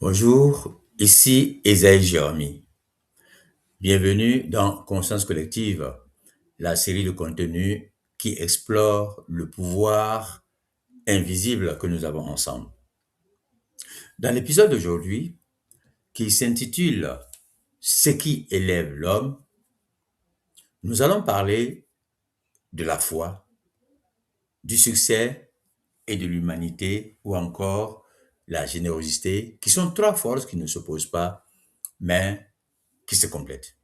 Bonjour, ici Esaïe Jérémy. Bienvenue dans Conscience collective, la série de contenus qui explore le pouvoir invisible que nous avons ensemble. Dans l'épisode d'aujourd'hui, qui s'intitule Ce qui élève l'homme, nous allons parler de la foi, du succès et de l'humanité ou encore la générosité, qui sont trois forces qui ne s'opposent pas, mais qui se complètent.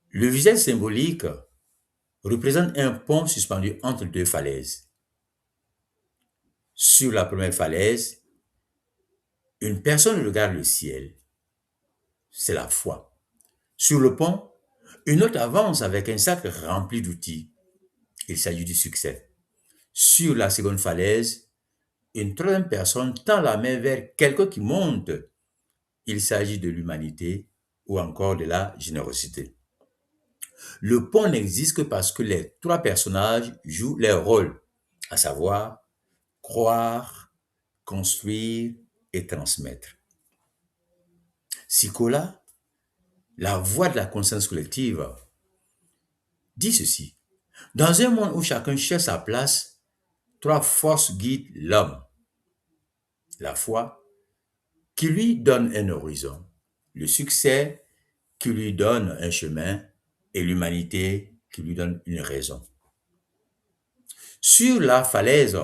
Le visage symbolique représente un pont suspendu entre deux falaises. Sur la première falaise, une personne regarde le ciel. C'est la foi. Sur le pont, une autre avance avec un sac rempli d'outils. Il s'agit du succès. Sur la seconde falaise, une troisième personne tend la main vers quelqu'un qui monte. Il s'agit de l'humanité ou encore de la générosité. Le pont n'existe que parce que les trois personnages jouent leur rôle, à savoir croire, construire et transmettre. Sikola, la voix de la conscience collective, dit ceci. Dans un monde où chacun cherche sa place, trois forces guident l'homme. La foi, qui lui donne un horizon. Le succès, qui lui donne un chemin. Et l'humanité, qui lui donne une raison. Sur la falaise,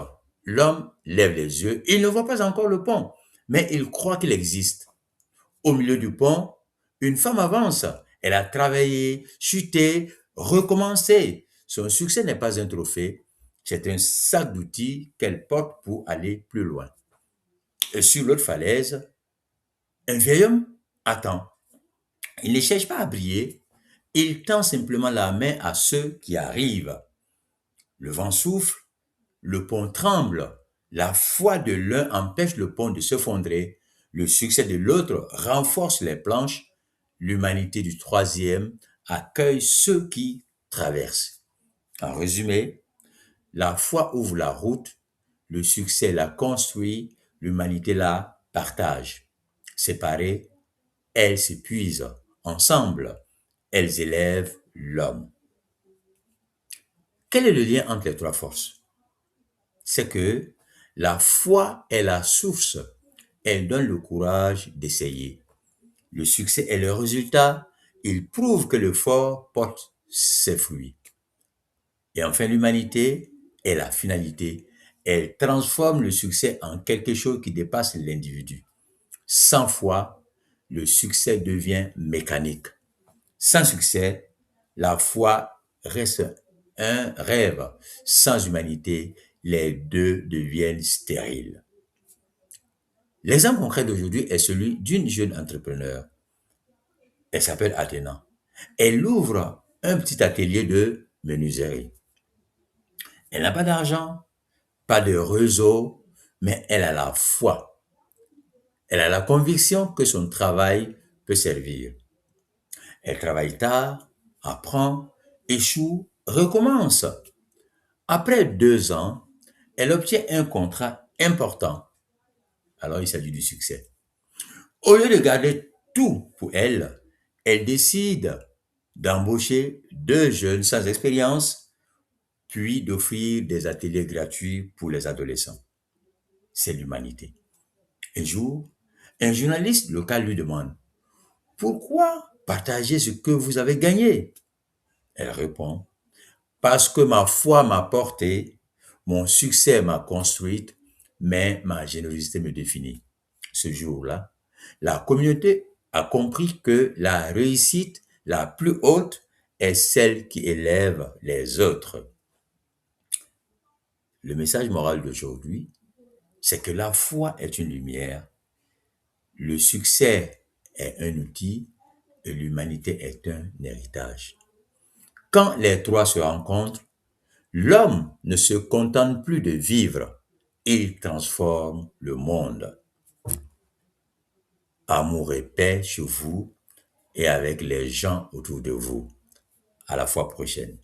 l'homme lève les yeux. Il ne voit pas encore le pont, mais il croit qu'il existe. Au milieu du pont, une femme avance. Elle a travaillé, chuté, recommencé. Son succès n'est pas un trophée, c'est un sac d'outils qu'elle porte pour aller plus loin. Et sur l'autre falaise, un vieil homme attend. Il ne cherche pas à briller, il tend simplement la main à ceux qui arrivent. Le vent souffle, le pont tremble, la foi de l'un empêche le pont de s'effondrer, le succès de l'autre renforce les planches, l'humanité du troisième accueille ceux qui traversent. En résumé, la foi ouvre la route, le succès la construit, l'humanité la partage. Séparées, elles s'épuisent. Ensemble, elles élèvent l'homme. Quel est le lien entre les trois forces? C'est que la foi est la source, elle donne le courage d'essayer. Le succès est le résultat, il prouve que l'effort porte ses fruits. Et enfin, l'humanité est la finalité, elle transforme le succès en quelque chose qui dépasse l'individu. Sans foi, le succès devient mécanique. Sans succès, la foi reste un rêve. Sans humanité, les deux deviennent stériles. L'exemple concret d'aujourd'hui est celui d'une jeune entrepreneur. Elle s'appelle Athéna. Elle ouvre un petit atelier de menuiserie. Elle n'a pas d'argent, pas de réseau, mais elle a la foi. Elle a la conviction que son travail peut servir. Elle travaille tard, apprend, échoue, recommence. Après 2 ans, elle obtient un contrat important. Alors il s'agit du succès. Au lieu de garder tout pour elle, elle décide d'embaucher 2 jeunes sans expérience, puis d'offrir des ateliers gratuits pour les adolescents. C'est l'humanité. Un jour, un journaliste local lui demande: Pourquoi partager ce que vous avez gagné? Elle répond: Parce que ma foi m'a porté, mon succès m'a construite, mais ma générosité me définit. Ce jour-là, la communauté a compris que la réussite la plus haute est celle qui élève les autres. Le message moral d'aujourd'hui, c'est que la foi est une lumière, le succès est un outil et l'humanité est un héritage. Quand les trois se rencontrent, l'homme ne se contente plus de vivre, il transforme le monde. Amour et paix chez vous et avec les gens autour de vous. À la fois prochaine.